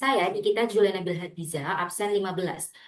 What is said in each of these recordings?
Saya Nikita Juliana Bilhadiza, absen 15.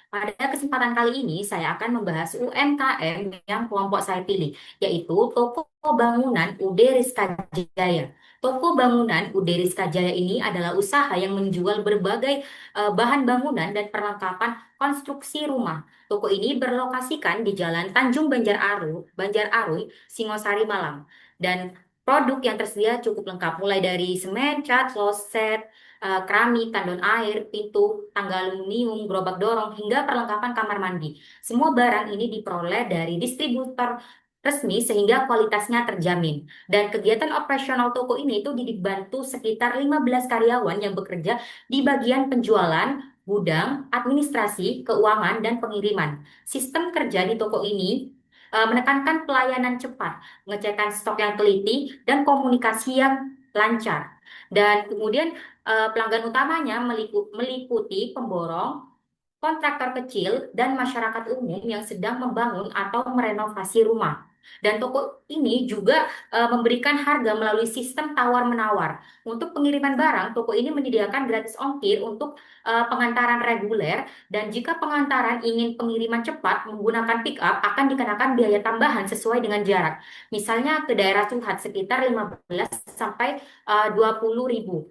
Pada kesempatan kali ini, saya akan membahas UMKM yang kelompok saya pilih, yaitu Toko Bangunan UD Rizka Jaya. Toko Bangunan UD Rizka Jaya ini adalah usaha yang menjual berbagai bahan bangunan dan perlengkapan konstruksi rumah. Toko ini berlokasikan di Jalan Tanjung Banjar Arun, Singosari, Malang. Dan produk yang tersedia cukup lengkap, mulai dari semen, cat, kloset, keramik, tandon air, pintu, tangga aluminium, gerobak dorong, hingga perlengkapan kamar mandi. Semua barang ini diperoleh dari distributor resmi sehingga kualitasnya terjamin. Dan kegiatan operasional toko ini itu dibantu sekitar 15 karyawan yang bekerja di bagian penjualan, gudang, administrasi, keuangan, dan pengiriman. Sistem kerja di toko ini menekankan pelayanan cepat, pengecekan stok yang teliti, dan komunikasi yang lancar. Dan kemudian pelanggan utamanya meliputi pemborong, kontraktor kecil, dan masyarakat umum yang sedang membangun atau merenovasi rumah. Dan toko ini juga memberikan harga melalui sistem tawar-menawar. Untuk pengiriman barang, toko ini menyediakan gratis ongkir untuk pengantaran reguler, dan jika pengantaran ingin pengiriman cepat menggunakan pick up, akan dikenakan biaya tambahan sesuai dengan jarak. Misalnya ke daerah Suhat sekitar 15 sampai 20 ribu.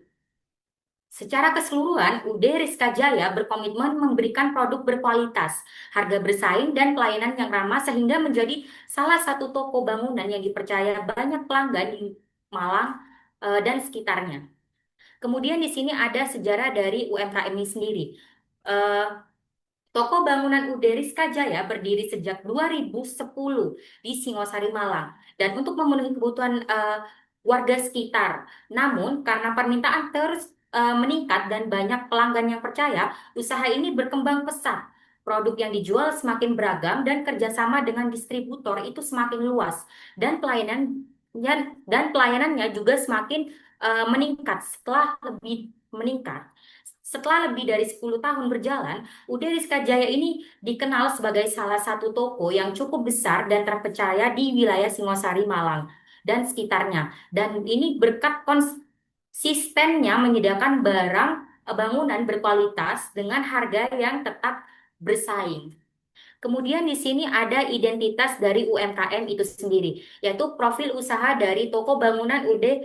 Secara keseluruhan, UD Rizka Jaya berkomitmen memberikan produk berkualitas, harga bersaing, dan pelayanan yang ramah sehingga menjadi salah satu toko bangunan yang dipercaya banyak pelanggan di Malang dan sekitarnya. Kemudian di sini ada sejarah dari UMKM ini sendiri. Eh, Toko bangunan UD Rizka Jaya berdiri sejak 2010 di Singosari, Malang, dan untuk memenuhi kebutuhan warga sekitar. Namun, karena permintaan terus meningkat dan banyak pelanggan yang percaya, usaha ini berkembang pesat. Produk yang dijual semakin beragam dan kerjasama dengan distributor itu semakin luas, dan pelayanannya juga semakin meningkat setelah lebih dari 10 tahun berjalan. UD Rizka Jaya ini dikenal sebagai salah satu toko yang cukup besar dan terpercaya di wilayah Singosari, Malang, dan sekitarnya. Dan ini berkat konsistennya menyediakan barang bangunan berkualitas dengan harga yang tetap bersaing. Kemudian di sini ada identitas dari UMKM itu sendiri, yaitu profil usaha dari toko bangunan UD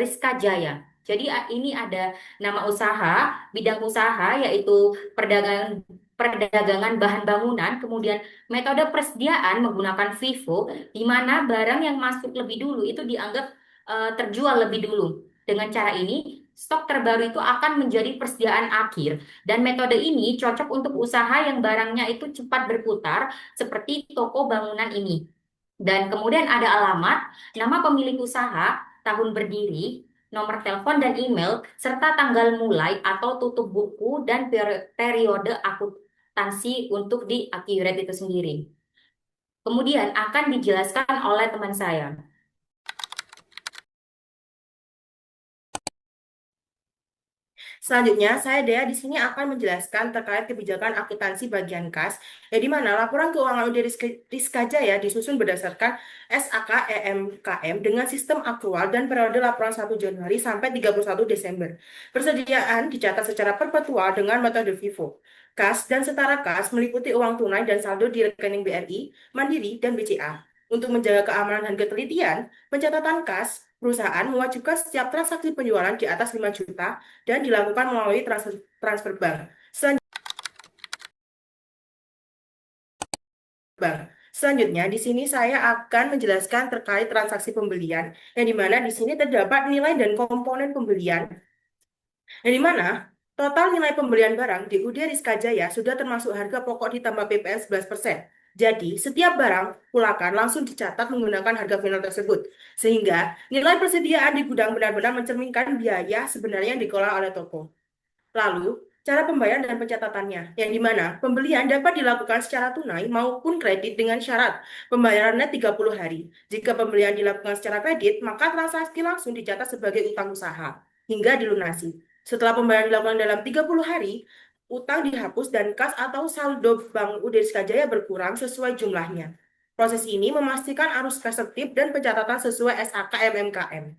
Rizka Jaya. Jadi ini ada nama usaha, bidang usaha yaitu perdagangan bahan bangunan, kemudian metode persediaan menggunakan FIFO, di mana barang yang masuk lebih dulu itu dianggap terjual lebih dulu. Dengan cara ini, stok terbaru itu akan menjadi persediaan akhir. Dan metode ini cocok untuk usaha yang barangnya itu cepat berputar, seperti toko bangunan ini. Dan kemudian ada alamat, nama pemilik usaha, tahun berdiri, nomor telepon dan email, serta tanggal mulai atau tutup buku dan periode akuntansi untuk di Accurate itu sendiri. Kemudian akan dijelaskan oleh teman saya. Selanjutnya, saya Dea di sini akan menjelaskan terkait kebijakan akuntansi bagian kas, di mana laporan keuangan UD Rizka Jaya disusun berdasarkan SAK EMKM dengan sistem aktual dan periode laporan 1 Januari sampai 31 Desember. Persediaan dicatat secara perpetual dengan metode FIFO. Kas dan setara kas meliputi uang tunai dan saldo di rekening BRI, Mandiri, dan BCA. Untuk menjaga keamanan dan ketelitian, pencatatan kas perusahaan mewajibkan setiap transaksi penjualan di atas 5 juta dan dilakukan melalui transfer bank. Selanjutnya, di sini saya akan menjelaskan terkait transaksi pembelian, yang dimana di sini terdapat nilai dan komponen pembelian, yang dimana total nilai pembelian barang di UD Rizka Jaya sudah termasuk harga pokok ditambah PPN 11%. Jadi, setiap barang pulakan langsung dicatat menggunakan harga final tersebut. Sehingga nilai persediaan di gudang benar-benar mencerminkan biaya sebenarnya yang dikelola oleh toko. Lalu, cara pembayaran dan pencatatannya, yang dimana pembelian dapat dilakukan secara tunai maupun kredit dengan syarat pembayarannya 30 hari. Jika pembelian dilakukan secara kredit, maka transaksi langsung dicatat sebagai utang usaha hingga dilunasi. Setelah pembayaran dilakukan dalam 30 hari, utang dihapus dan kas atau saldo Bank UD Jaya berkurang sesuai jumlahnya. Proses ini memastikan arus kas tertib dan pencatatan sesuai SAK MMKM.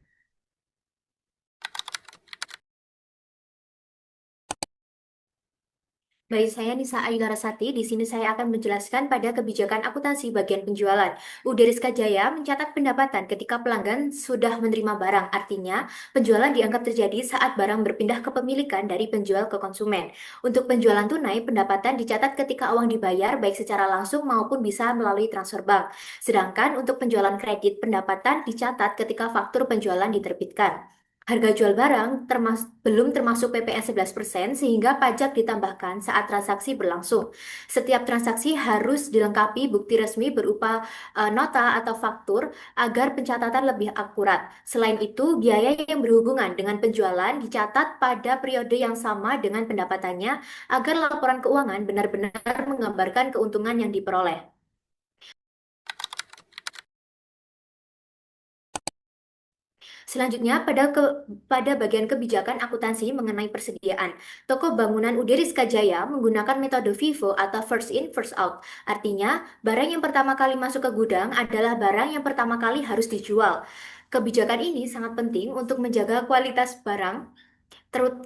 Baik, saya Nisa Ayu Larasati. Di sini saya akan menjelaskan pada kebijakan akuntansi bagian penjualan. UD Rizka Jaya mencatat pendapatan ketika pelanggan sudah menerima barang. Artinya, penjualan dianggap terjadi saat barang berpindah kepemilikan dari penjual ke konsumen. Untuk penjualan tunai, pendapatan dicatat ketika uang dibayar baik secara langsung maupun bisa melalui transfer bank. Sedangkan untuk penjualan kredit, pendapatan dicatat ketika faktur penjualan diterbitkan. Harga jual barang belum termasuk PPN 11% sehingga pajak ditambahkan saat transaksi berlangsung. Setiap transaksi harus dilengkapi bukti resmi berupa nota atau faktur agar pencatatan lebih akurat. Selain itu, biaya yang berhubungan dengan penjualan dicatat pada periode yang sama dengan pendapatannya agar laporan keuangan benar-benar menggambarkan keuntungan yang diperoleh. Selanjutnya, pada bagian kebijakan akuntansi mengenai persediaan, toko bangunan UD Rizka Jaya menggunakan metode FIFO atau first in, first out. Artinya, barang yang pertama kali masuk ke gudang adalah barang yang pertama kali harus dijual. Kebijakan ini sangat penting untuk menjaga kualitas barang, terut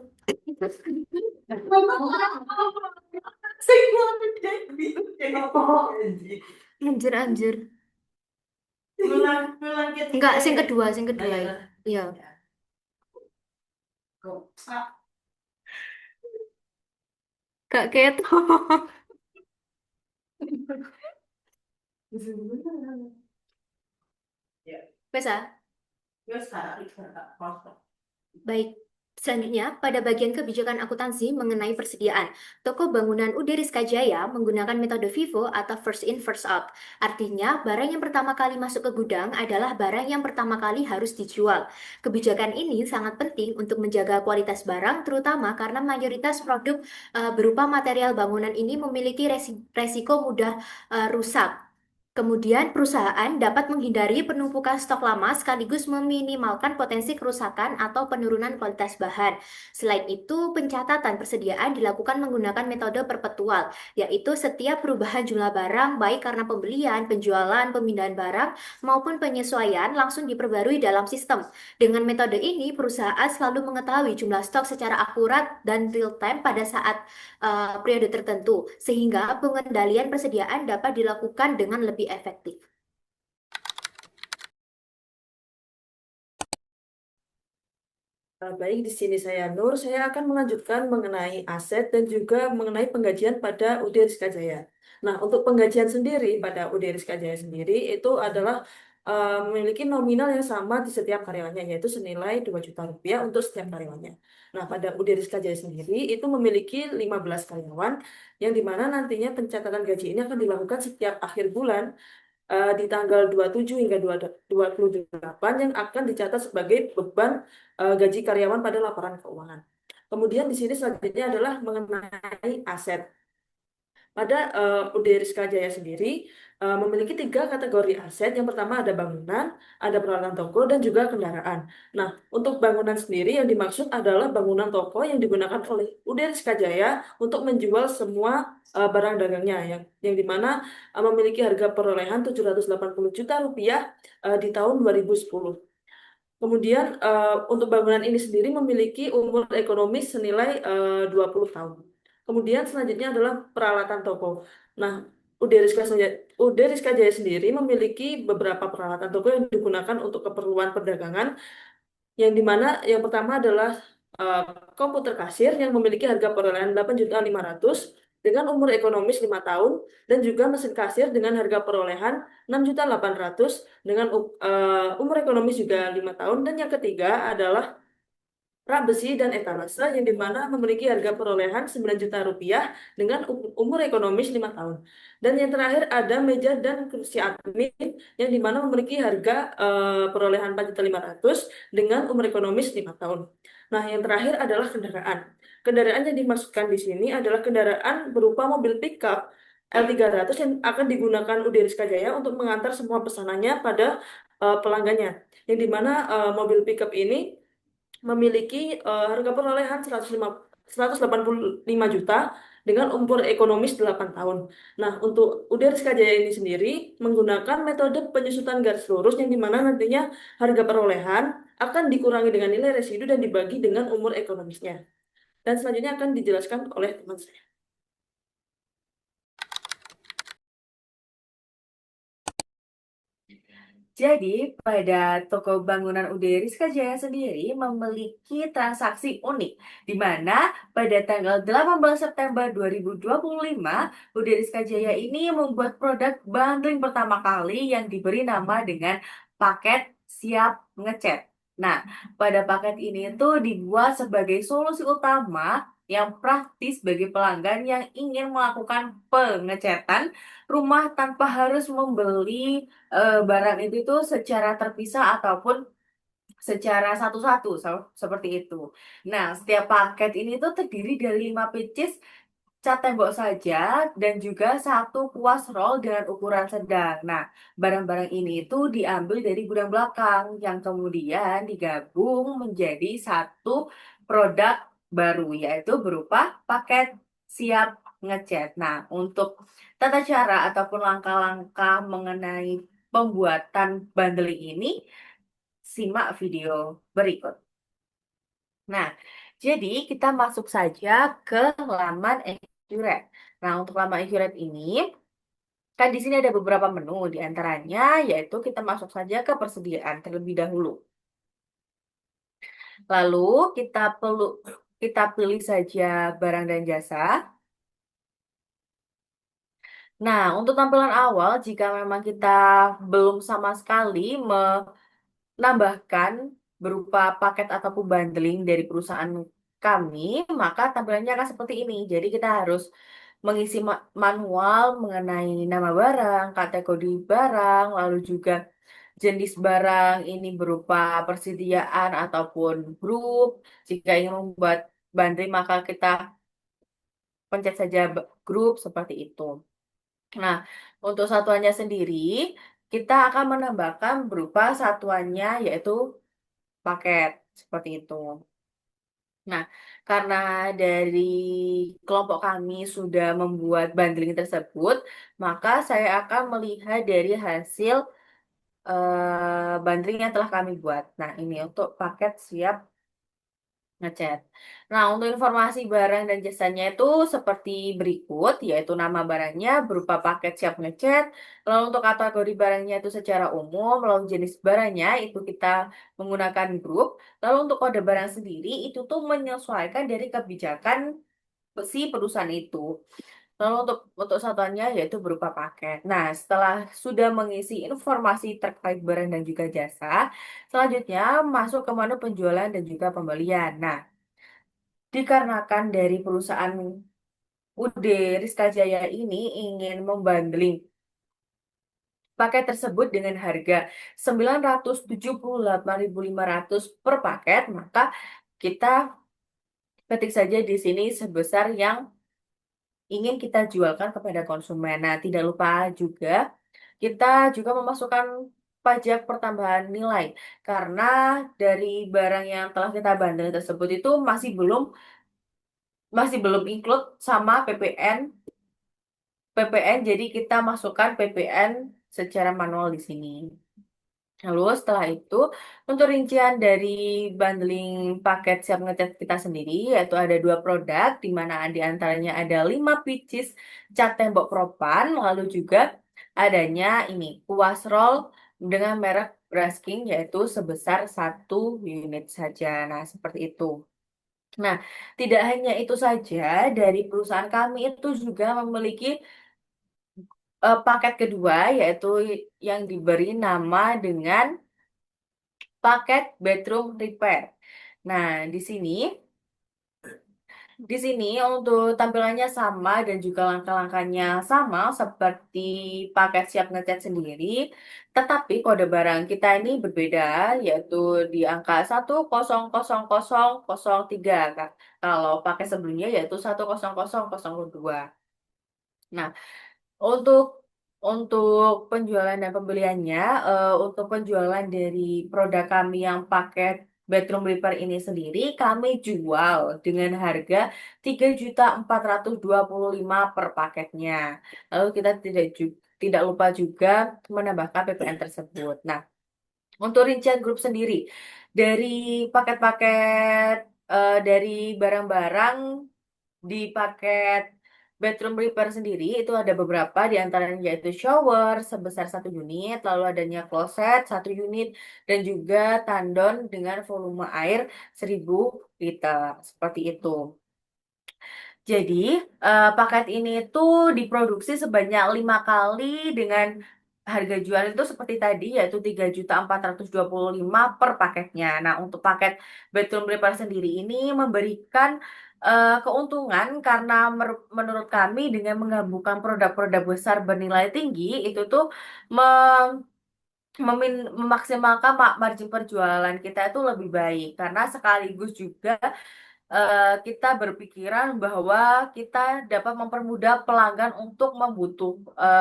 anjir anjir. Ulang Enggak, ketiga sing ya. kedua, sing Oh kedua. ya. Iya. Kak Keto. Ya, Bisa? ya sekarang kita Baik, selanjutnya pada bagian kebijakan akuntansi mengenai persediaan, toko bangunan UD Rizka Jaya menggunakan metode FIFO atau first in first out. Artinya, barang yang pertama kali masuk ke gudang adalah barang yang pertama kali harus dijual. Kebijakan ini sangat penting untuk menjaga kualitas barang, terutama karena mayoritas produk berupa material bangunan ini memiliki resiko mudah rusak. Kemudian, perusahaan dapat menghindari penumpukan stok lama sekaligus meminimalkan potensi kerusakan atau penurunan kualitas bahan. Selain itu, pencatatan persediaan dilakukan menggunakan metode perpetual, yaitu setiap perubahan jumlah barang, baik karena pembelian, penjualan, pemindahan barang, maupun penyesuaian, langsung diperbarui dalam sistem. Dengan metode ini, perusahaan selalu mengetahui jumlah stok secara akurat dan real time pada saat periode tertentu, sehingga pengendalian persediaan dapat dilakukan dengan lebih efektif. Baik, di sini saya Nur. Saya akan melanjutkan mengenai aset dan juga mengenai penggajian pada UD Rizka Jaya. Nah, untuk penggajian sendiri pada UD Rizka Jaya sendiri itu adalah memiliki nominal yang sama di setiap karyawannya, yaitu senilai 2 juta rupiah untuk setiap karyawannya. Nah, pada UD Rizka Jaya sendiri itu memiliki 15 karyawan, yang dimana nantinya pencatatan gaji ini akan dilakukan setiap akhir bulan di tanggal 27 hingga 28 yang akan dicatat sebagai beban gaji karyawan pada laporan keuangan. Kemudian di sini selanjutnya adalah mengenai aset. Pada UD Rizka Jaya sendiri memiliki 3 kategori aset. Yang pertama ada bangunan, ada peralatan toko, dan juga kendaraan. Nah, untuk bangunan sendiri yang dimaksud adalah bangunan toko yang digunakan oleh UD Rizka Jaya untuk menjual semua barang dagangnya yang dimana memiliki harga perolehan 780 juta rupiah di tahun 2010. Kemudian untuk bangunan ini sendiri memiliki umur ekonomis senilai 20 tahun. Kemudian selanjutnya adalah peralatan toko. Nah, UD Rizka Jaya sendiri memiliki beberapa peralatan toko yang digunakan untuk keperluan perdagangan, yang dimana yang pertama adalah eh, komputer kasir yang memiliki harga perolehan 8.500.000 dengan umur ekonomis 5 tahun, dan juga mesin kasir dengan harga perolehan 6.800.000 dengan umur ekonomis juga 5 tahun, dan yang ketiga adalah rak besi dan etalase yang dimana memiliki harga perolehan 9 juta rupiah dengan umur ekonomis 5 tahun. Dan yang terakhir ada meja dan kursi admin yang dimana memiliki harga perolehan 4.500.000 dengan umur ekonomis 5 tahun. Nah, yang terakhir adalah kendaraan. Kendaraan yang dimaksudkan di sini adalah kendaraan berupa mobil pickup L300 yang akan digunakan UD Rizka Jaya untuk mengantar semua pesanannya pada pelanggannya. Yang dimana mobil pickup ini memiliki harga perolehan 185 juta dengan umur ekonomis 8 tahun. Nah, untuk UD Rizka Jaya ini sendiri menggunakan metode penyusutan garis lurus yang dimana nantinya harga perolehan akan dikurangi dengan nilai residu dan dibagi dengan umur ekonomisnya. Dan selanjutnya akan dijelaskan oleh teman saya. Jadi, pada toko bangunan UD Rizka Jaya sendiri memiliki transaksi unik, di mana pada tanggal 18 September 2025, UD Rizka Jaya ini membuat produk bundling pertama kali yang diberi nama dengan paket siap ngecat. Nah, pada paket ini itu dibuat sebagai solusi utama yang praktis bagi pelanggan yang ingin melakukan pengecatan rumah tanpa harus membeli barang itu tuh secara terpisah ataupun secara satu-satu seperti itu. Nah, setiap paket ini tuh terdiri dari 5 pieces cat tembok saja dan juga satu kuas roll dengan ukuran sedang. Nah, barang-barang ini itu diambil dari gudang belakang yang kemudian digabung menjadi satu produk baru yaitu berupa paket siap ngecat. Nah, untuk tata cara ataupun langkah-langkah mengenai pembuatan bundling ini, simak video berikut. Nah, jadi kita masuk saja ke laman Ecuret. Nah, untuk laman Ecuret ini, kan di sini ada beberapa menu, di antaranya yaitu kita masuk saja ke persediaan terlebih dahulu. Lalu kita pilih saja barang dan jasa. Nah, untuk tampilan awal, jika memang kita belum sama sekali menambahkan berupa paket ataupun bundling dari perusahaan kami, maka tampilannya akan seperti ini. Jadi kita harus mengisi manual mengenai nama barang, kategori barang, lalu juga jenis barang ini berupa persediaan ataupun grup. Jika ingin membuat bundling, maka kita pencet saja grup seperti itu. Nah, untuk satuannya sendiri, kita akan menambahkan berupa satuannya yaitu paket seperti itu. Nah, karena dari kelompok kami sudah membuat bundling tersebut, maka saya akan melihat dari hasil bundling yang telah kami buat. Nah, ini untuk paket siap ngecat. Nah, untuk informasi barang dan jasanya itu seperti berikut, yaitu nama barangnya berupa paket siap ngecat. Lalu untuk kategori barangnya itu secara umum, lalu jenis barangnya itu kita menggunakan grup. Lalu untuk kode barang sendiri itu tuh menyesuaikan dari kebijakan si perusahaan itu. Lalu untuk satuannya yaitu berupa paket. Nah, setelah sudah mengisi informasi terkait barang dan juga jasa, selanjutnya masuk ke menu penjualan dan juga pembelian. Nah, dikarenakan dari perusahaan UD Rizka Jaya ini ingin membandling paket tersebut dengan harga 978.500 per paket, maka kita ketik saja di sini sebesar yang ingin kita jualkan kepada konsumen. Nah, tidak lupa juga kita juga memasukkan pajak pertambahan nilai karena dari barang yang telah kita bandel tersebut itu masih belum include sama PPN, jadi kita masukkan PPN secara manual di sini. Lalu setelah itu, untuk rincian dari bundling paket siap ngecat kita sendiri, yaitu ada dua produk, di mana di antaranya ada 5 pieces cat tembok propan, lalu juga adanya ini kuas roll dengan merek Brasking, yaitu sebesar 1 unit saja. Nah, seperti itu. Nah, tidak hanya itu saja, dari perusahaan kami itu juga memiliki paket kedua, yaitu yang diberi nama dengan paket bedroom repair. Nah, di sini untuk tampilannya sama dan juga langkah-langkahnya sama seperti paket siap ngecat sendiri, tetapi kode barang kita ini berbeda, yaitu di angka 100003, Kak. Kalau paket sebelumnya yaitu 100002. Nah, untuk untuk penjualan dan pembeliannya, untuk penjualan dari produk kami yang paket bedroom repair ini sendiri, kami jual dengan harga 3.425 per paketnya. Lalu kita tidak lupa juga menambahkan PPN tersebut. Nah, untuk rincian grup sendiri, dari paket-paket dari barang-barang di paket bedroom repair sendiri itu ada beberapa di antaranya yaitu shower sebesar 1 unit, lalu adanya kloset 1 unit, dan juga tandon dengan volume air 1000 liter. Seperti itu. Jadi, paket ini tuh diproduksi sebanyak 5 kali dengan harga jual itu seperti tadi yaitu 3.425 per paketnya. Nah, untuk paket bedroom repair sendiri ini memberikan keuntungan karena menurut kami dengan menggabungkan produk-produk besar bernilai tinggi itu tuh memaksimalkan margin penjualan kita itu lebih baik karena sekaligus juga kita berpikiran bahwa kita dapat mempermudah pelanggan untuk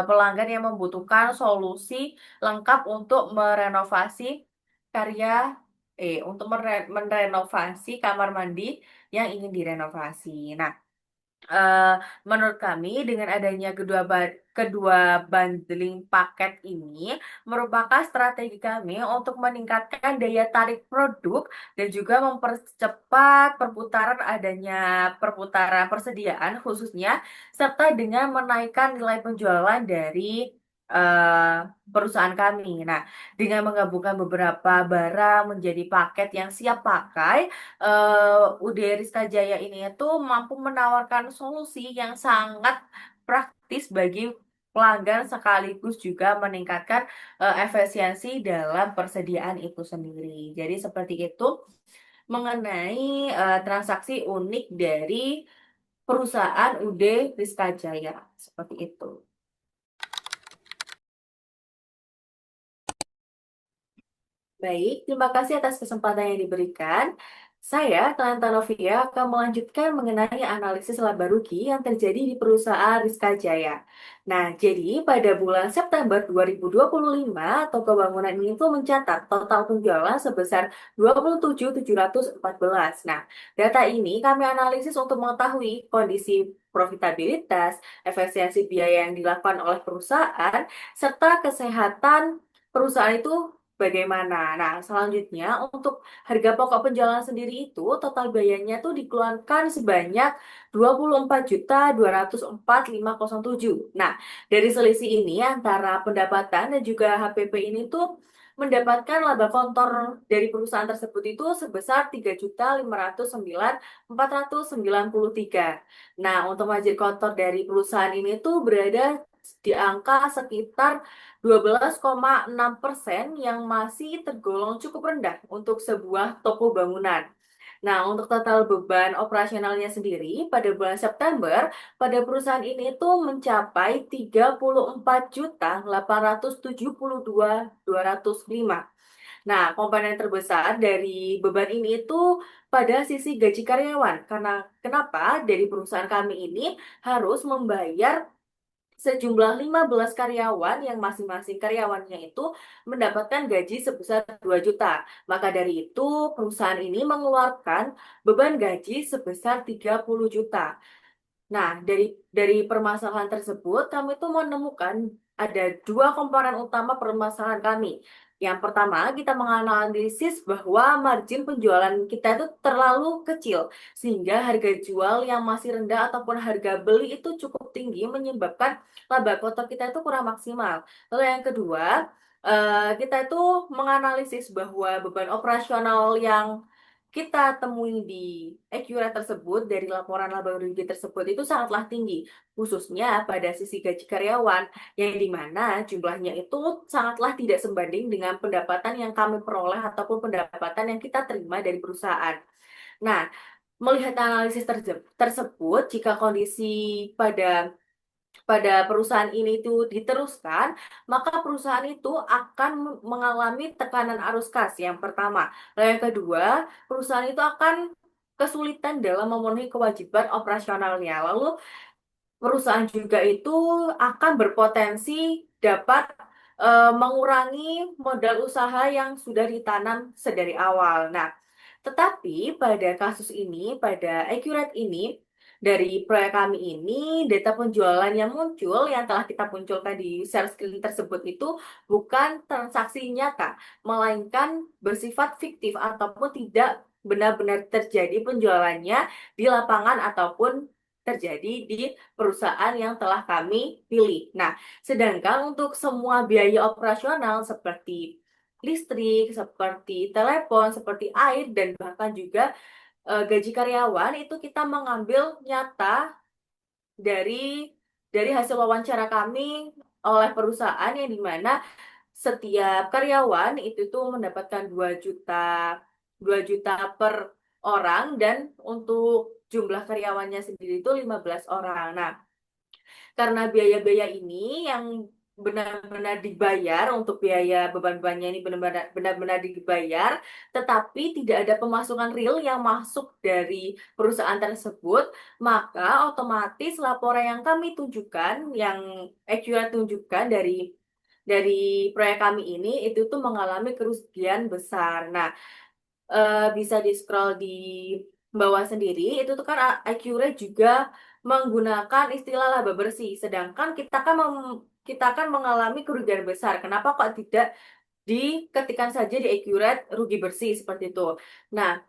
pelanggan yang membutuhkan solusi lengkap untuk merenovasi karya untuk merenovasi kamar mandi yang ingin direnovasi. Nah, eh, menurut kami dengan adanya kedua bundling paket ini merupakan strategi kami untuk meningkatkan daya tarik produk dan juga mempercepat perputaran persediaan khususnya serta dengan menaikkan nilai penjualan dari eh, perusahaan kami. Nah, dengan menggabungkan beberapa barang menjadi paket yang siap pakai, UD Rizka Jaya ini itu mampu menawarkan solusi yang sangat praktis bagi pelanggan sekaligus juga meningkatkan efisiensi dalam persediaan itu sendiri. Jadi seperti itu mengenai transaksi unik dari perusahaan UD Rizka Jaya. Seperti itu. Baik, terima kasih atas kesempatan yang diberikan. Saya, Talenta Novia, akan melanjutkan mengenai analisis laba rugi yang terjadi di perusahaan Rizka Jaya. Nah, jadi pada bulan September 2025, toko bangunan ini tuh mencatat total penjualan sebesar 27.714. Nah, data ini kami analisis untuk mengetahui kondisi profitabilitas, efisiensi biaya yang dilakukan oleh perusahaan, serta kesehatan perusahaan itu bagaimana. Nah, selanjutnya untuk harga pokok penjualan sendiri itu total biayanya tuh dikeluarkan sebanyak 24.204.507. Nah, dari selisih ini antara pendapatan dan juga HPP ini tuh mendapatkan laba kontor dari perusahaan tersebut itu sebesar 3.509.493. Nah, untuk margin kontor dari perusahaan ini tuh berada di angka sekitar 12,6% yang masih tergolong cukup rendah untuk sebuah toko bangunan. Nah, untuk total beban operasionalnya sendiri pada bulan September, pada perusahaan ini tuh mencapai 34.872.205. Nah, komponen terbesar dari beban ini itu pada sisi gaji karyawan. Karena kenapa? Dari perusahaan kami ini harus membayar sejumlah 15 karyawan yang masing-masing karyawannya itu mendapatkan gaji sebesar 2 juta. Maka dari itu, perusahaan ini mengeluarkan beban gaji sebesar 30 juta. Nah, dari permasalahan tersebut, kami tuh menemukan ada dua komponen utama permasalahan kami. Yang pertama, kita menganalisis bahwa margin penjualan kita itu terlalu kecil, sehingga harga jual yang masih rendah ataupun harga beli itu cukup tinggi, menyebabkan laba kotor kita itu kurang maksimal. Lalu yang kedua, kita itu menganalisis bahwa beban operasional yang kita temui di Accurate tersebut dari laporan laba rugi tersebut itu sangatlah tinggi, khususnya pada sisi gaji karyawan, yang dimana jumlahnya itu sangatlah tidak sebanding dengan pendapatan yang kami peroleh ataupun pendapatan yang kita terima dari perusahaan. Nah, melihat analisis tersebut, jika kondisi pada pada perusahaan ini itu diteruskan, maka perusahaan itu akan mengalami tekanan arus kas yang pertama. Lalu yang kedua, perusahaan itu akan kesulitan dalam memenuhi kewajiban operasionalnya. Lalu perusahaan juga itu akan berpotensi dapat mengurangi modal usaha yang sudah ditanam sedari awal. Nah, tetapi pada kasus ini, pada Accurate ini, dari proyek kami ini, data penjualan yang muncul, yang telah kita munculkan di share screen tersebut itu bukan transaksi nyata, melainkan bersifat fiktif ataupun tidak benar-benar terjadi penjualannya di lapangan ataupun terjadi di perusahaan yang telah kami pilih. Nah, sedangkan untuk semua biaya operasional seperti listrik, seperti telepon, seperti air, dan bahkan juga gaji karyawan itu kita mengambil nyata dari hasil wawancara kami oleh perusahaan yang dimana setiap karyawan itu tuh mendapatkan 2 juta per orang dan untuk jumlah karyawannya sendiri itu 15 orang. Nah, karena biaya-biaya ini yang benar-benar dibayar untuk biaya beban-bebannya ini benar-benar dibayar, tetapi tidak ada pemasukan real yang masuk dari perusahaan tersebut, maka otomatis laporan yang kami tunjukkan, yang accurate tunjukkan dari proyek kami ini itu tuh mengalami kerugian besar. Nah, bisa di scroll di bawah sendiri itu tuh kan accurate juga menggunakan istilah laba bersih, sedangkan kita kan mengalami kerugian besar. Kenapa kok tidak diketikkan saja di accurate rugi bersih seperti itu? Nah,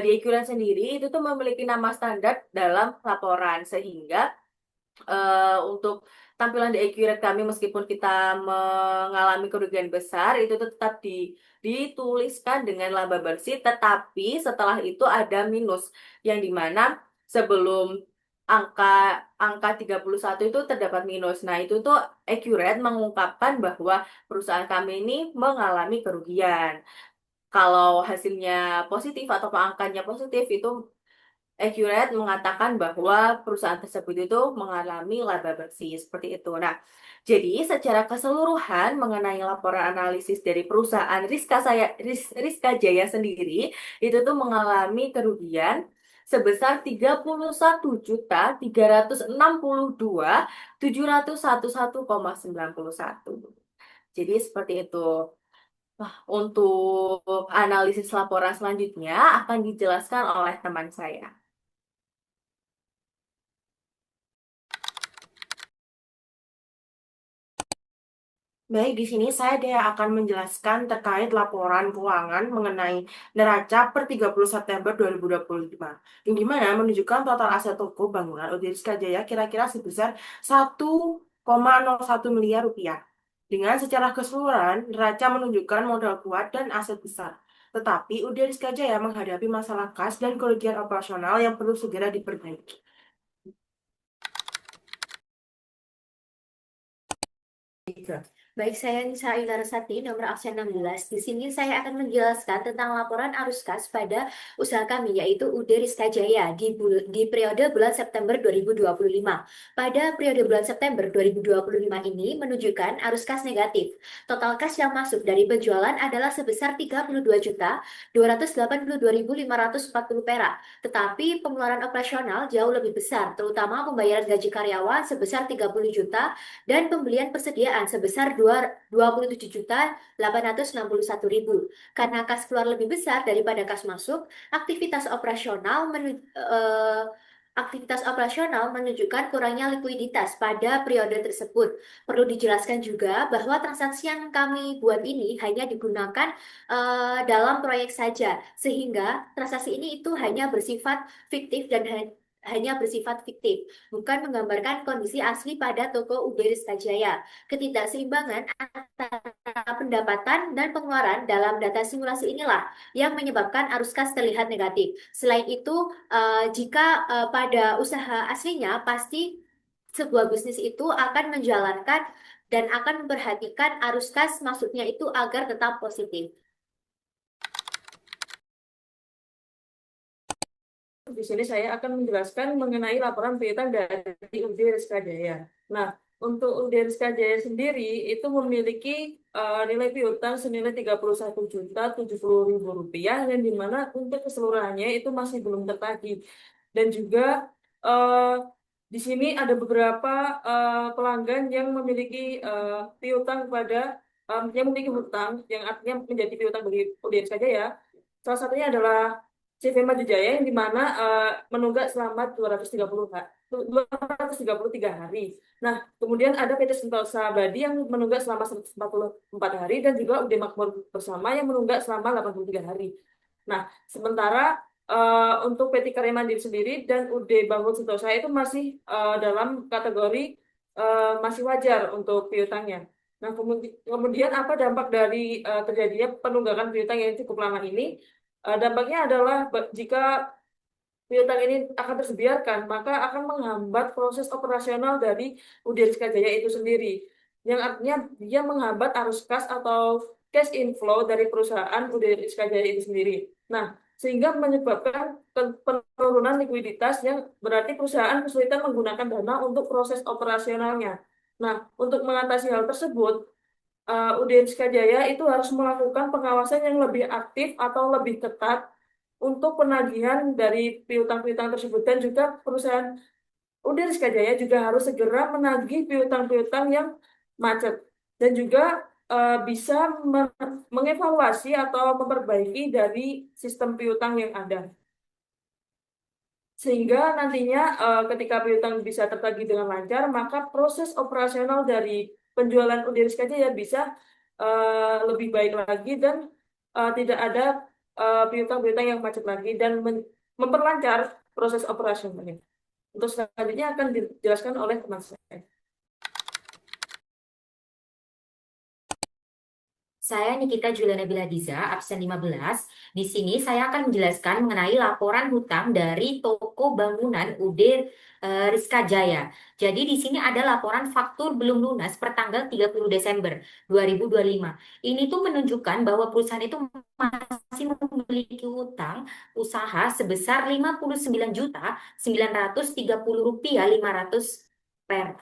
di accurate sendiri itu tuh memiliki nama standar dalam laporan, sehingga untuk tampilan di accurate kami meskipun kita mengalami kerugian besar itu tuh tetap dituliskan dengan laba bersih, tetapi setelah itu ada minus yang dimana sebelum angka angka 31 itu terdapat minus. Nah, itu tuh accurate mengungkapkan bahwa perusahaan kami ini mengalami kerugian. Kalau hasilnya positif atau angkanya positif itu accurate mengatakan bahwa perusahaan tersebut itu mengalami laba bersih seperti itu. Nah, jadi secara keseluruhan mengenai laporan analisis dari perusahaan Rizka Jaya sendiri itu tuh mengalami kerugian sebesar 31.362.711,91. Jadi seperti itu. Wah, untuk analisis laporan selanjutnya akan dijelaskan oleh teman saya. Baik, di sini saya dia akan menjelaskan terkait laporan keuangan mengenai neraca per 30 September 2025, yang dimana menunjukkan total aset toko bangunan UD Rizka Jaya kira-kira sebesar 1,01 miliar rupiah. Dengan secara keseluruhan, neraca menunjukkan modal kuat dan aset besar. Tetapi UD Rizka Jaya menghadapi masalah kas dan kerugian operasional yang perlu segera diperbaiki. Baik, saya Nisa Ilarsati, nomor absen 16. Di sini saya akan menjelaskan tentang laporan arus kas pada usaha kami, yaitu UD Rizka Jaya di periode bulan September 2025. Pada periode bulan September 2025 ini menunjukkan arus kas negatif. Total kas yang masuk dari penjualan adalah sebesar 32.282.540 perak. Tetapi pengeluaran operasional jauh lebih besar, terutama pembayaran gaji karyawan sebesar 30 juta dan pembelian persediaan sebesar 27.861.000. Karena kas keluar lebih besar daripada kas masuk, aktivitas operasional menunjukkan kurangnya likuiditas pada periode tersebut. Perlu dijelaskan juga bahwa transaksi yang kami buat ini hanya digunakan dalam proyek saja, sehingga transaksi ini itu hanya bersifat fiktif dan hanya bersifat fiktif, bukan menggambarkan kondisi asli pada toko UB Rizka Jaya. Ketidakseimbangan antara pendapatan dan pengeluaran dalam data simulasi inilah yang menyebabkan arus kas terlihat negatif. Selain itu, jika pada usaha aslinya, pasti sebuah bisnis itu akan menjalankan dan akan memperhatikan arus kas masuknya itu agar tetap positif. Di sini saya akan menjelaskan mengenai laporan piutang dari UD Rizka Jaya. Nah, untuk UD Rizka Jaya sendiri itu memiliki nilai piutang senilai 31.070.000 rupiah, yang dimana untuk keseluruhannya itu masih belum tertagih. Dan juga di sini ada beberapa pelanggan yang memiliki piutang kepada yang memiliki hutang yang artinya menjadi piutang bagi UD Rizka Jaya. Salah satunya adalah CV Maju Jaya, yang dimana menunggak selama 233 hari. Nah, kemudian ada PT Sentosa Abadi yang menunggak selama 144 hari, dan juga UD Makmur Bersama yang menunggak selama 83 hari. Nah, sementara untuk PT Karya Mandiri sendiri dan UD Bangun Sentosa itu masih dalam kategori masih wajar untuk piutangnya. Nah, kemudian apa dampak dari terjadinya penunggakan piutang yang cukup lama ini? Dampaknya adalah jika piutang ini akan terus dibiarkan, maka akan menghambat proses operasional dari UD Rizka Jaya itu sendiri. Yang artinya dia menghambat arus kas atau cash inflow dari perusahaan UD Rizka Jaya itu sendiri. Nah, sehingga menyebabkan penurunan likuiditas yang berarti perusahaan kesulitan menggunakan dana untuk proses operasionalnya. Nah, untuk mengatasi hal tersebut, UD Rizka Jaya itu harus melakukan pengawasan yang lebih aktif atau lebih ketat untuk penagihan dari piutang-piutang tersebut, dan juga perusahaan UD Rizka Jaya juga harus segera menagih piutang-piutang yang macet, dan juga bisa mengevaluasi atau memperbaiki dari sistem piutang yang ada. Sehingga nantinya ketika piutang bisa tertagih dengan lancar, maka proses operasional dari penjualan UD Rizka Jaya bisa lebih baik lagi, dan tidak ada piutang-piutang yang macet lagi, dan memperlancar proses operasionalnya. Untuk selanjutnya akan dijelaskan oleh teman saya. Saya Nikita Juliana Biladiza, absen 15. Di sini saya akan menjelaskan mengenai laporan hutang dari toko bangunan UD Rizka Jaya. Jadi di sini ada laporan faktur belum lunas per tanggal 30 Desember 2025. Ini tuh menunjukkan bahwa perusahaan itu masih memiliki hutang usaha sebesar Rp59.930.500 per,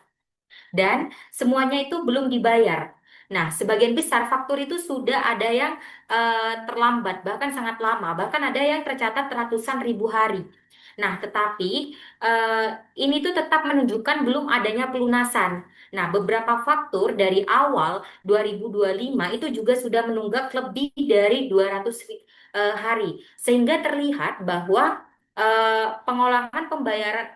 dan semuanya itu belum dibayar. Nah, sebagian besar faktur itu sudah ada yang terlambat, bahkan sangat lama, bahkan ada yang tercatat ratusan ribu hari. Nah, tetapi ini tuh tetap menunjukkan belum adanya pelunasan. Nah, beberapa faktur dari awal 2025 itu juga sudah menunggak lebih dari 200 hari, sehingga terlihat bahwa pengolahan pembayaran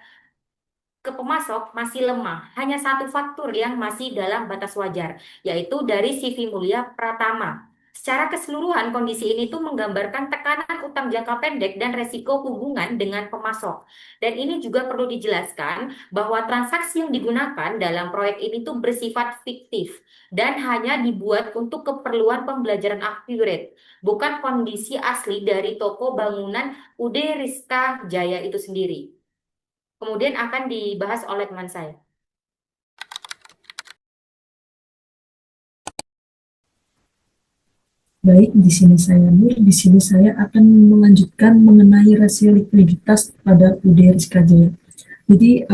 ke pemasok masih lemah. Hanya satu faktur yang masih dalam batas wajar, yaitu dari CV Mulia Pratama. Secara keseluruhan, kondisi ini tuh menggambarkan tekanan utang jangka pendek dan resiko hubungan dengan pemasok. Dan ini juga perlu dijelaskan bahwa transaksi yang digunakan dalam proyek ini tuh bersifat fiktif dan hanya dibuat untuk keperluan pembelajaran accurate, bukan kondisi asli dari toko bangunan UD Rizka Jaya itu sendiri. Kemudian akan dibahas oleh teman saya. Baik, di sini saya Nur. Di sini saya akan melanjutkan mengenai rasio likuiditas pada UD Rizka Jaya. Jadi,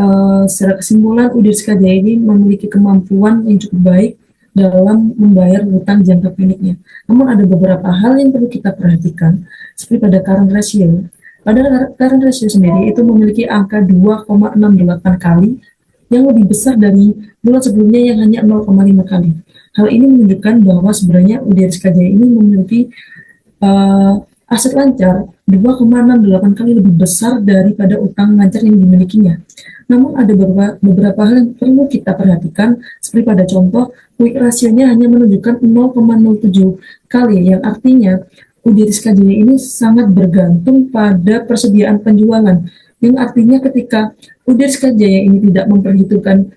secara kesimpulan, UD Rizka Jaya ini memiliki kemampuan yang cukup baik dalam membayar hutang jangka pendeknya. Namun ada beberapa hal yang perlu kita perhatikan, seperti pada current ratio. Pada current ratio sendiri itu memiliki angka 2,68 kali, yang lebih besar dari bulan sebelumnya yang hanya 0,5 kali. Hal ini menunjukkan bahwa sebenarnya UD Rizka Jaya ini memiliki aset lancar 2,68 kali lebih besar daripada utang lancar yang dimilikinya. Namun ada beberapa hal yang perlu kita perhatikan, seperti pada contoh, quick ratio-nya hanya menunjukkan 0,07 kali, yang artinya UD Rizka Jaya ini sangat bergantung pada persediaan penjualan, yang artinya ketika UD Rizka Jaya ini tidak memperhitungkan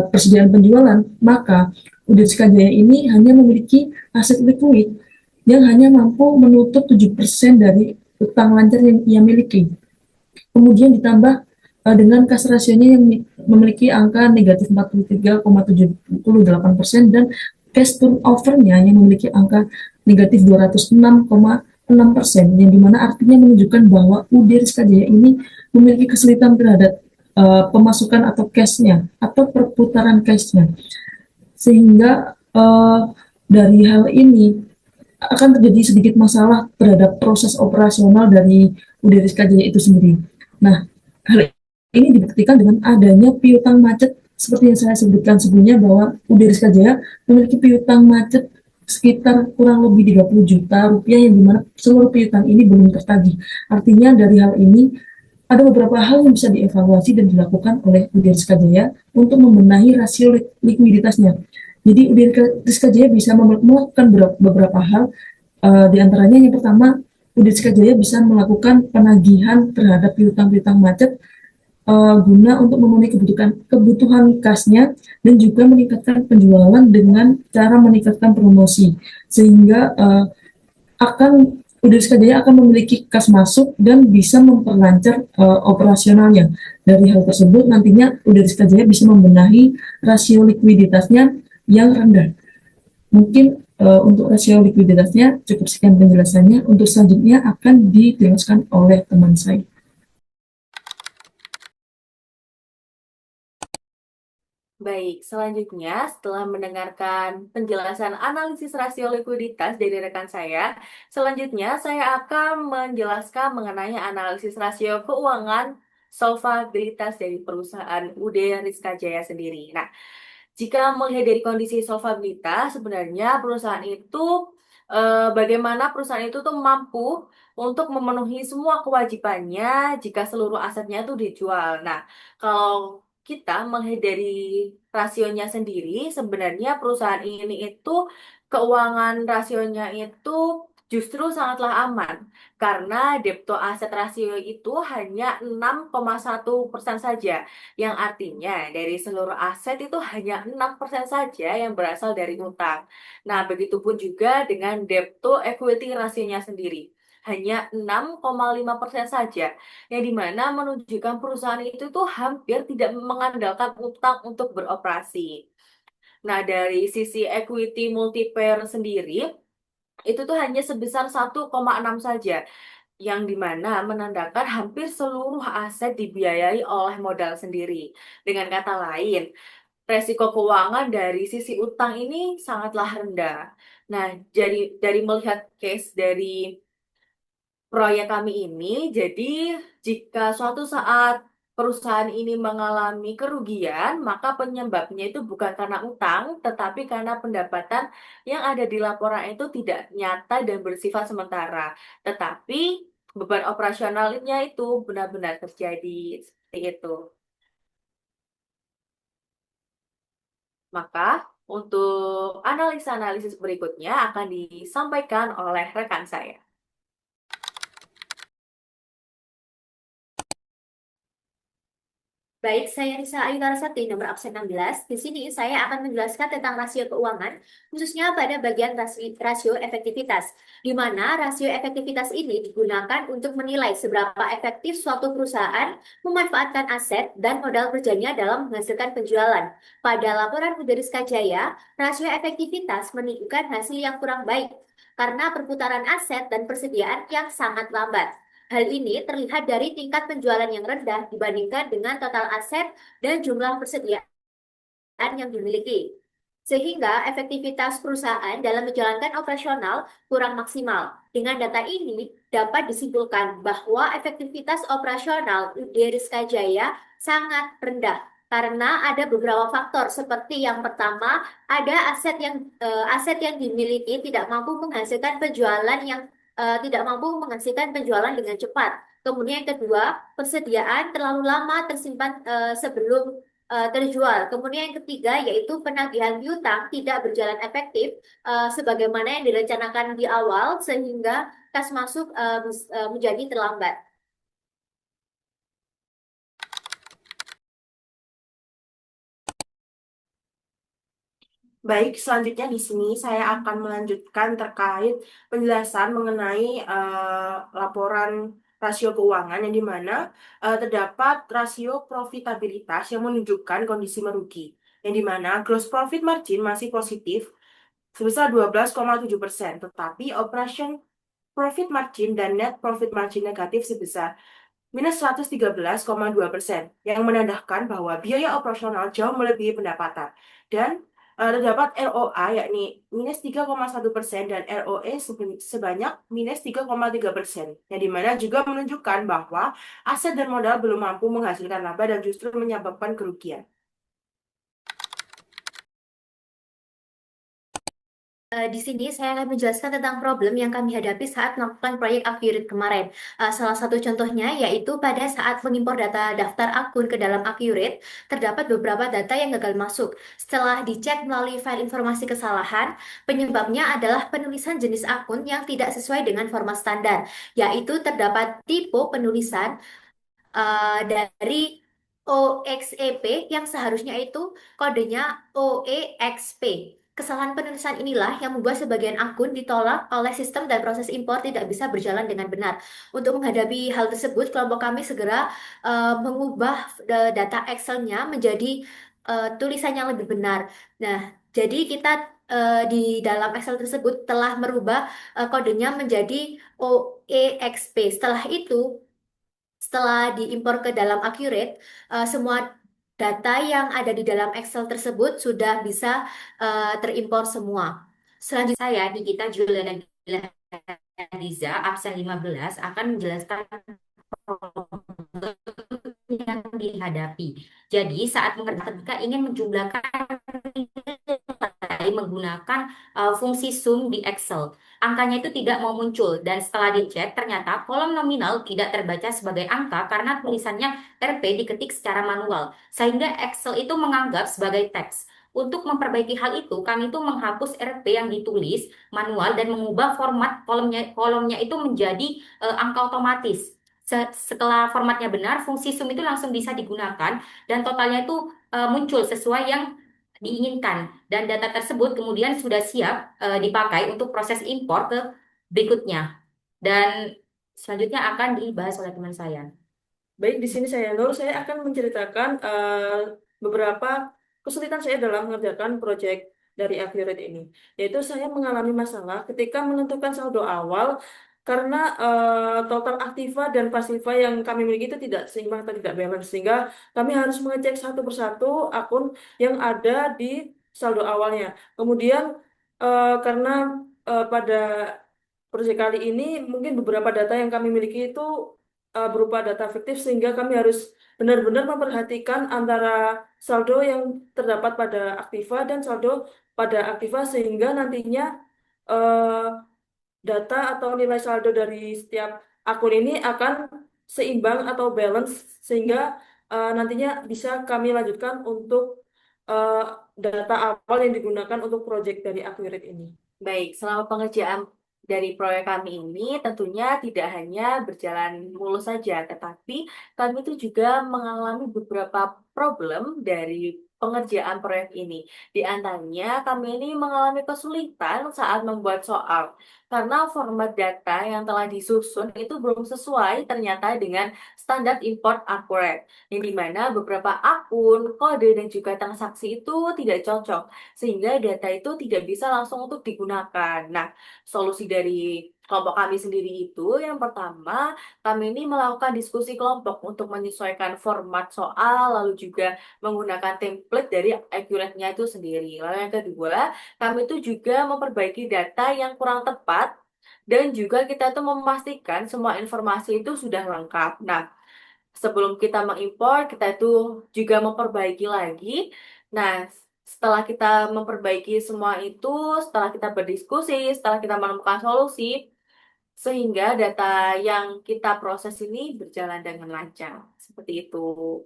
persediaan penjualan, maka UD Rizka Jaya ini hanya memiliki aset likuid yang hanya mampu menutup 7% dari utang lancar yang ia miliki. Kemudian ditambah dengan cash ratio-nya yang memiliki angka negatif 43,78% dan cash turnover-nya yang memiliki angka negatif 206,6%, yang dimana artinya menunjukkan bahwa UD Rizka Jaya ini memiliki kesulitan terhadap pemasukan atau cash-nya atau perputaran cash-nya, sehingga dari hal ini akan terjadi sedikit masalah terhadap proses operasional dari UD Rizka Jaya itu sendiri. Nah, hal ini dibuktikan dengan adanya piutang macet seperti yang saya sebutkan sebelumnya, bahwa UD Rizka Jaya memiliki piutang macet sekitar kurang lebih 30 juta rupiah, yang dimana seluruh piutang ini belum tertagih. Artinya dari hal ini ada beberapa hal yang bisa dievaluasi dan dilakukan oleh UD Rizka Jaya untuk membenahi rasio likuiditasnya. Jadi UD Rizka Jaya bisa melakukan beberapa hal, diantaranya yang pertama, UDSK Jaya bisa melakukan penagihan terhadap piutang-piutang macet guna untuk memenuhi kebutuhan kasnya dan juga meningkatkan penjualan dengan cara meningkatkan promosi sehingga akan UDSK Jaya akan memiliki kas masuk dan bisa memperlancar operasionalnya. Dari hal tersebut nantinya UDSK Jaya bisa membenahi rasio likuiditasnya yang rendah. Mungkin untuk rasio likuiditasnya cukup sekian penjelasannya. Untuk selanjutnya akan dijelaskan oleh teman saya. Baik, selanjutnya setelah mendengarkan penjelasan analisis rasio likuiditas dari rekan saya, selanjutnya saya akan menjelaskan mengenai analisis rasio keuangan solvabilitas dari perusahaan UD Rizka Jaya sendiri. Nah, jika melihat dari kondisi solvabilitas, sebenarnya perusahaan itu bagaimana perusahaan itu tuh mampu untuk memenuhi semua kewajibannya jika seluruh asetnya itu dijual. Nah, kalau kita melihat dari rasionya sendiri, sebenarnya perusahaan ini itu keuangan rasionya itu justru sangatlah aman karena debt to asset rasio itu hanya 6,1% saja, yang artinya dari seluruh aset itu hanya 6% saja yang berasal dari utang. Nah, begitupun juga dengan debt to equity rasionya sendiri. Hanya 6,5% saja, yang dimana menunjukkan perusahaan itu tuh hampir tidak mengandalkan utang untuk beroperasi. Nah, dari sisi equity multiplier sendiri, itu tuh hanya sebesar 1,6 saja, yang dimana menandakan hampir seluruh aset dibiayai oleh modal sendiri. Dengan kata lain, resiko keuangan dari sisi utang ini sangatlah rendah. Nah, jadi dari melihat case dari proyek kami ini, jadi jika suatu saat perusahaan ini mengalami kerugian, maka penyebabnya itu bukan karena utang, tetapi karena pendapatan yang ada di laporan itu tidak nyata dan bersifat sementara. Tetapi beban operasionalnya itu benar-benar terjadi seperti itu. Maka untuk analisa-analisis berikutnya akan disampaikan oleh rekan saya. Baik, saya Risa Ayu Larasati, nomor absen 16. Di sini saya akan menjelaskan tentang rasio keuangan, khususnya pada bagian rasio efektivitas, di mana rasio efektivitas ini digunakan untuk menilai seberapa efektif suatu perusahaan memanfaatkan aset dan modal kerjanya dalam menghasilkan penjualan. Pada laporan Uderis Kajaya, rasio efektivitas menunjukkan hasil yang kurang baik karena perputaran aset dan persediaan yang sangat lambat. Hal ini terlihat dari tingkat penjualan yang rendah dibandingkan dengan total aset dan jumlah persediaan yang dimiliki. Sehingga efektivitas perusahaan dalam menjalankan operasional kurang maksimal. Dengan data ini dapat disimpulkan bahwa efektivitas operasional UD Rizka Jaya sangat rendah karena ada beberapa faktor seperti yang pertama ada aset yang dimiliki tidak mampu menghasilkan penjualan tidak mampu menghasilkan penjualan dengan cepat. Kemudian yang kedua, persediaan terlalu lama tersimpan sebelum terjual. Kemudian yang ketiga yaitu penagihan piutang tidak berjalan efektif sebagaimana yang direncanakan di awal sehingga kas masuk menjadi terlambat. Baik, selanjutnya di sini saya akan melanjutkan terkait penjelasan mengenai laporan rasio keuangan yang dimana terdapat rasio profitabilitas yang menunjukkan kondisi merugi, yang dimana gross profit margin masih positif sebesar 12,7%, tetapi operation profit margin dan net profit margin negatif sebesar minus 113,2%, yang menandakan bahwa biaya operasional jauh melebihi pendapatan. Dan terdapat ROA yakni minus 3,1% dan ROE sebanyak minus 3,3%, yang dimana juga menunjukkan bahwa aset dan modal belum mampu menghasilkan laba dan justru menyebabkan kerugian. Di sini saya akan menjelaskan tentang problem yang kami hadapi saat melakukan proyek Accurate kemarin. Salah satu contohnya yaitu pada saat mengimpor data daftar akun ke dalam Accurate, terdapat beberapa data yang gagal masuk. Setelah dicek melalui file informasi kesalahan, penyebabnya adalah penulisan jenis akun yang tidak sesuai dengan format standar, yaitu terdapat tipe penulisan dari OXEP yang seharusnya itu kodenya OEXP. Kesalahan penulisan inilah yang membuat sebagian akun ditolak oleh sistem dan proses impor tidak bisa berjalan dengan benar. Untuk menghadapi hal tersebut, kelompok kami segera mengubah data Excel-nya menjadi tulisan yang lebih benar. Nah, jadi kita di dalam Excel tersebut telah merubah kodenya menjadi OEXP. Setelah itu, setelah diimpor ke dalam Accurate, semua data yang ada di dalam Excel tersebut sudah bisa terimpor semua. Selanjutnya saya, Nikita Juliana Diza, absen 15, akan menjelaskan problem yang dihadapi. Jadi, saat mengerjakan ketika ingin menjumlahkan nilai menggunakan fungsi sum di Excel. Angkanya itu tidak mau muncul dan setelah dicek ternyata kolom nominal tidak terbaca sebagai angka karena tulisannya RP diketik secara manual sehingga Excel itu menganggap sebagai teks. Untuk memperbaiki hal itu, kami itu menghapus RP yang ditulis manual dan mengubah format kolomnya itu menjadi angka otomatis. Setelah formatnya benar, fungsi sum itu langsung bisa digunakan dan totalnya itu muncul sesuai yang diinginkan dan data tersebut kemudian sudah siap dipakai untuk proses impor ke berikutnya dan selanjutnya akan dibahas oleh teman saya. Baik, di sini saya akan menceritakan beberapa kesulitan saya dalam mengerjakan proyek dari Accurate ini. Yaitu saya mengalami masalah ketika menentukan saldo awal karena total aktiva dan pasiva yang kami miliki itu tidak seimbang atau tidak balance. Sehingga kami harus mengecek satu persatu akun yang ada di saldo awalnya. Kemudian karena pada proyek kali ini mungkin beberapa data yang kami miliki itu berupa data fiktif sehingga kami harus benar-benar memperhatikan antara saldo yang terdapat pada aktiva dan saldo pada aktiva sehingga nantinya eh, data atau nilai saldo dari setiap akun ini akan seimbang atau balance sehingga nantinya bisa kami lanjutkan untuk eh, data awal yang digunakan untuk proyek dari Accurate ini. Baik, selama pengerjaan dari proyek kami ini tentunya tidak hanya berjalan mulus saja, tetapi kami itu juga mengalami beberapa problem dari pengerjaan proyek ini. Di antaranya, kami ini mengalami kesulitan saat membuat soal, karena format data yang telah disusun itu belum sesuai ternyata dengan standar import accurate, yang dimana beberapa akun, kode, dan juga transaksi itu tidak cocok sehingga data itu tidak bisa langsung untuk digunakan. Nah, solusi dari kelompok kami sendiri itu yang pertama, kami ini melakukan diskusi kelompok untuk menyesuaikan format soal, lalu juga menggunakan template dari Accurate-nya itu sendiri. Lalu yang kedua, kami itu juga memperbaiki data yang kurang tepat dan juga kita tuh memastikan semua informasi itu sudah lengkap. Nah, sebelum kita mengimpor, kita itu juga memperbaiki lagi. Nah, setelah kita memperbaiki semua itu, setelah kita berdiskusi, setelah kita menemukan solusi, sehingga data yang kita proses ini berjalan dengan lancar. Seperti itu.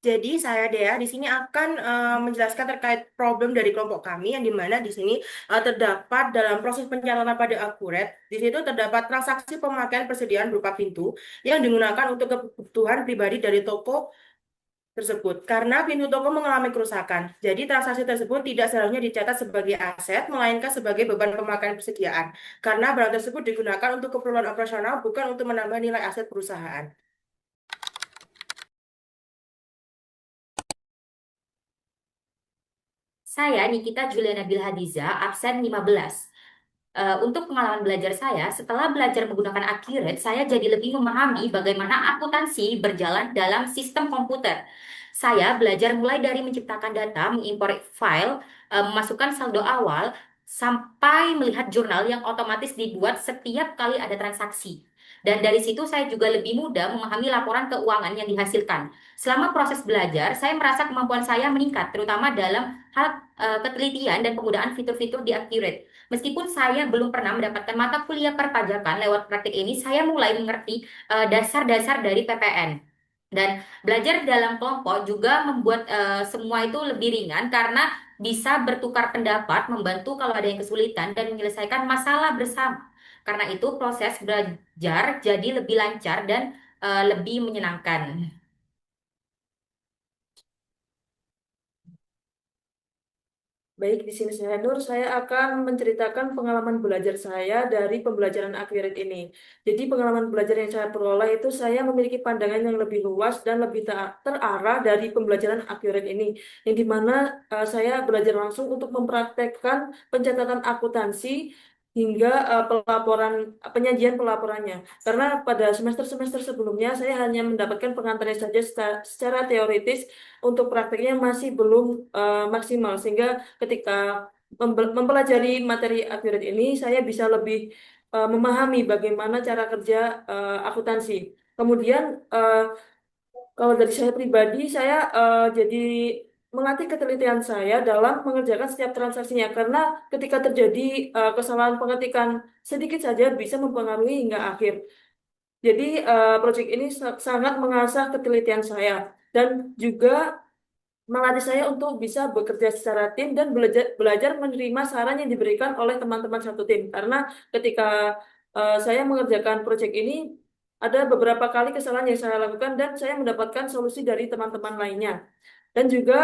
Jadi saya Dea di sini akan menjelaskan terkait problem dari kelompok kami yang dimana di sini terdapat dalam proses pencatatan pada akurat. Di situ terdapat transaksi pemakaian persediaan berupa pintu yang digunakan untuk kebutuhan pribadi dari toko tersebut karena pintu toko mengalami kerusakan. Jadi transaksi tersebut tidak seharusnya dicatat sebagai aset melainkan sebagai beban pemakaian persediaan karena barang tersebut digunakan untuk keperluan operasional bukan untuk menambah nilai aset perusahaan. Saya Nikita Juliana Bilhadiza, absen 15. Untuk pengalaman belajar saya, setelah belajar menggunakan Accurate, saya jadi lebih memahami bagaimana akuntansi berjalan dalam sistem komputer. Saya belajar mulai dari menciptakan data, mengimpor file, memasukkan saldo awal, sampai melihat jurnal yang otomatis dibuat setiap kali ada transaksi. Dan dari situ saya juga lebih mudah memahami laporan keuangan yang dihasilkan. Selama proses belajar, saya merasa kemampuan saya meningkat, terutama dalam hal ketelitian dan penggunaan fitur-fitur di Accurate. Meskipun saya belum pernah mendapatkan mata kuliah perpajakan lewat praktik ini, saya mulai mengerti dasar-dasar dari PPN. Dan belajar dalam kelompok juga membuat semua itu lebih ringan karena bisa bertukar pendapat, membantu kalau ada yang kesulitan, dan menyelesaikan masalah bersama. Karena itu proses belajar jadi lebih lancar dan lebih menyenangkan. Baik, di sini saya Nur, saya akan menceritakan pengalaman belajar saya dari pembelajaran Accurate ini. Jadi pengalaman belajar yang saya peroleh itu saya memiliki pandangan yang lebih luas dan lebih terarah dari pembelajaran Accurate ini. Yang dimana saya belajar langsung untuk mempraktekkan pencatatan akuntansi hingga penyajian pelaporannya. Karena pada semester-semester sebelumnya saya hanya mendapatkan pengantarnya saja secara teoritis, untuk prakteknya masih belum maksimal, sehingga ketika mempelajari materi Accurate ini saya bisa lebih memahami bagaimana cara kerja akuntansi. Kemudian kalau dari saya pribadi, saya jadi melatih ketelitian saya dalam mengerjakan setiap transaksinya, karena ketika terjadi kesalahan pengetikan sedikit saja bisa mempengaruhi hingga akhir. Jadi proyek ini sangat mengasah ketelitian saya dan juga melatih saya untuk bisa bekerja secara tim dan belajar menerima saran yang diberikan oleh teman-teman satu tim. Karena ketika saya mengerjakan proyek ini, ada beberapa kali kesalahan yang saya lakukan dan saya mendapatkan solusi dari teman-teman lainnya. Dan juga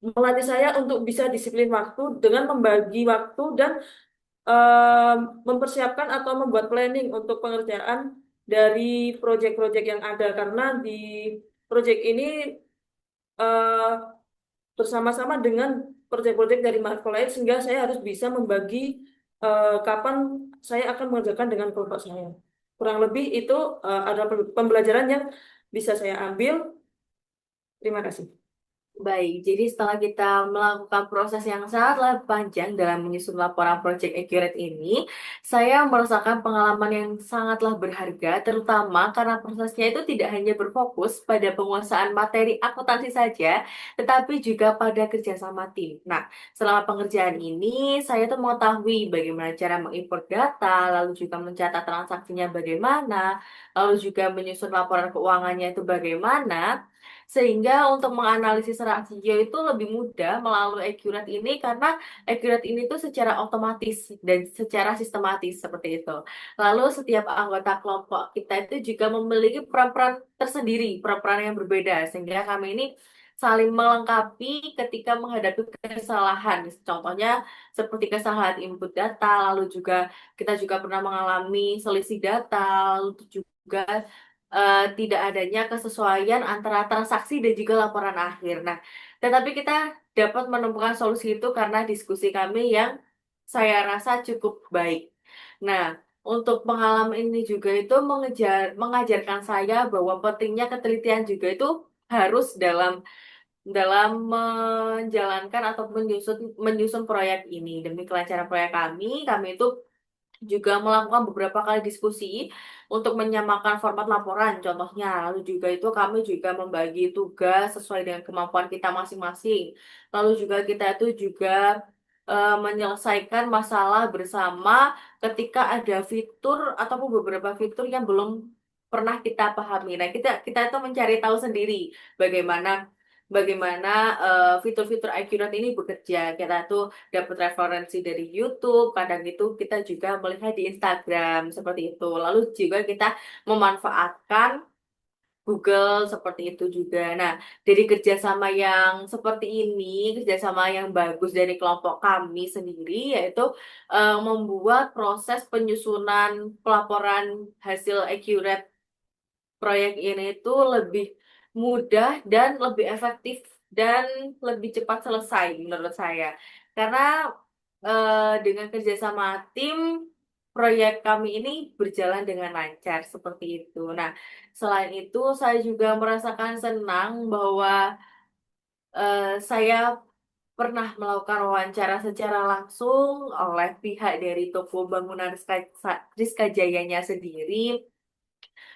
melatih saya untuk bisa disiplin waktu dengan membagi waktu dan eh, mempersiapkan atau membuat planning untuk pengerjaan dari proyek-proyek yang ada. Karena di proyek ini eh, bersama-sama dengan proyek-proyek dari marco lain, sehingga saya harus bisa membagi kapan saya akan mengerjakan dengan kelompok saya. Kurang lebih itu adalah pembelajaran yang bisa saya ambil. Terima kasih. Baik, jadi setelah kita melakukan proses yang sangatlah panjang dalam menyusun laporan Project Accurate ini, saya merasakan pengalaman yang sangatlah berharga, terutama karena prosesnya itu tidak hanya berfokus pada penguasaan materi akuntansi saja, tetapi juga pada kerjasama tim. Nah, selama pengerjaan ini, saya tuh mengetahui bagaimana cara mengimport data, lalu juga mencatat transaksinya bagaimana, lalu juga menyusun laporan keuangannya itu bagaimana. Sehingga untuk menganalisis rasio itu lebih mudah melalui Accurate ini, karena Accurate ini tuh secara otomatis dan secara sistematis seperti itu. Lalu setiap anggota kelompok kita itu juga memiliki peran-peran tersendiri, peran-peran yang berbeda, sehingga kami ini saling melengkapi ketika menghadapi kesalahan. Contohnya seperti kesalahan input data, lalu juga kita juga pernah mengalami selisih data, lalu juga tidak adanya kesesuaian antara transaksi dan juga laporan akhir. Nah, tetapi kita dapat menemukan solusi itu karena diskusi kami yang saya rasa cukup baik. Nah, untuk pengalaman ini juga itu mengajarkan saya bahwa pentingnya ketelitian juga itu harus dalam dalam menjalankan atau menyusun menyusun proyek ini. Demi kelancaran proyek kami itu juga melakukan beberapa kali diskusi untuk menyamakan format laporan, contohnya. Lalu juga itu kami juga membagi tugas sesuai dengan kemampuan kita masing-masing. Lalu juga kita itu juga menyelesaikan masalah bersama ketika ada fitur ataupun beberapa fitur yang belum pernah kita pahami. Nah, kita itu mencari tahu sendiri bagaimana bagaimana fitur-fitur Accurate ini bekerja. Kita tuh dapat referensi dari YouTube, kadang itu kita juga melihat di Instagram seperti itu. Lalu juga kita memanfaatkan Google seperti itu juga. Nah, dari kerjasama yang seperti ini, kerjasama yang bagus dari kelompok kami sendiri, yaitu membuat proses penyusunan pelaporan hasil Accurate proyek ini tuh lebih mudah dan lebih efektif dan lebih cepat selesai menurut saya. Karena dengan kerjasama tim, proyek kami ini berjalan dengan lancar seperti itu. Nah, selain itu saya juga merasakan senang bahwa saya pernah melakukan wawancara secara langsung oleh pihak dari toko bangunan Rizka Jayanya sendiri,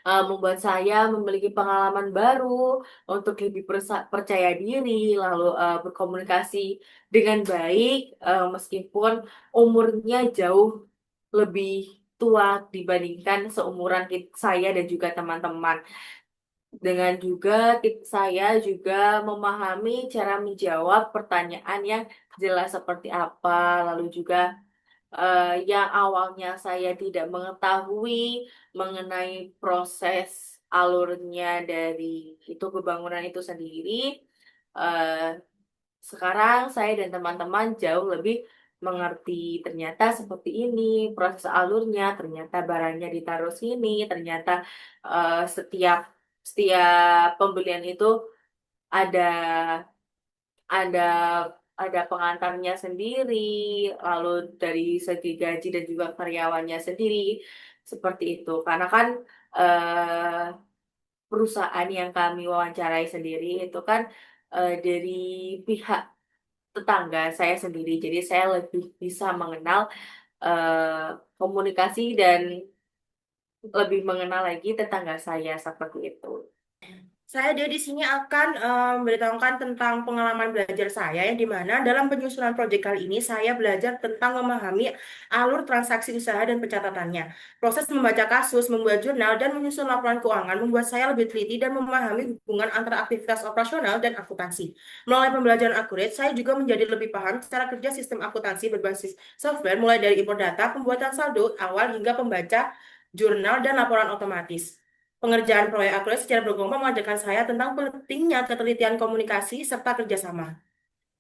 membuat saya memiliki pengalaman baru untuk lebih percaya diri, lalu berkomunikasi dengan baik, meskipun umurnya jauh lebih tua dibandingkan seumuran saya dan juga teman-teman. Dengan juga saya juga memahami cara menjawab pertanyaan yang jelas seperti apa, lalu juga yang awalnya saya tidak mengetahui mengenai proses alurnya dari itu kebangunan itu sendiri. eh, Sekarang saya dan teman-teman jauh lebih mengerti, ternyata seperti ini proses alurnya, ternyata barangnya ditaruh sini, ternyata setiap setiap pembelian itu ada ada ada pengantarnya sendiri, lalu dari segi gaji dan juga karyawannya sendiri seperti itu. Karena kan eh, perusahaan yang kami wawancarai sendiri itu kan dari pihak tetangga saya sendiri, jadi saya lebih bisa mengenal komunikasi dan lebih mengenal lagi tetangga saya seperti itu. Saya dia di sini akan memberitahukan tentang pengalaman belajar saya yang dimana dalam penyusunan proyek kali ini saya belajar tentang memahami alur transaksi usaha dan pencatatannya. Proses membaca kasus, membuat jurnal, dan menyusun laporan keuangan membuat saya lebih teliti dan memahami hubungan antara aktivitas operasional dan akuntansi. Melalui pembelajaran akurat, saya juga menjadi lebih paham cara kerja sistem akuntansi berbasis software mulai dari import data, pembuatan saldo awal hingga pembaca jurnal dan laporan otomatis. Pengerjaan proyek akurat secara bergelombang mengajarkan saya tentang pentingnya ketelitian komunikasi serta kerjasama.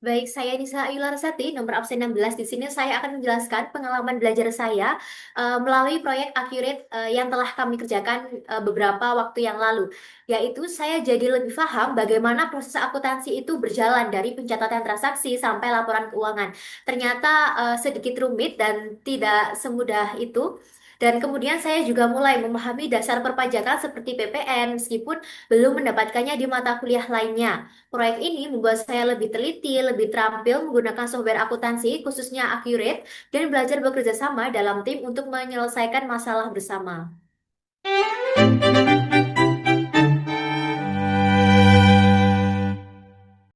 Baik, saya Nisa Ayu Larasati, nomor absen 16. Di sini saya akan menjelaskan pengalaman belajar saya melalui proyek Accurate yang telah kami kerjakan beberapa waktu yang lalu. Yaitu saya jadi lebih paham bagaimana proses akuntansi itu berjalan dari pencatatan transaksi sampai laporan keuangan. Ternyata sedikit rumit dan tidak semudah itu. Dan kemudian saya juga mulai memahami dasar perpajakan seperti PPN meskipun belum mendapatkannya di mata kuliah lainnya. Proyek ini membuat saya lebih teliti, lebih terampil menggunakan software akuntansi, khususnya Accurate, dan belajar bekerja sama dalam tim untuk menyelesaikan masalah bersama.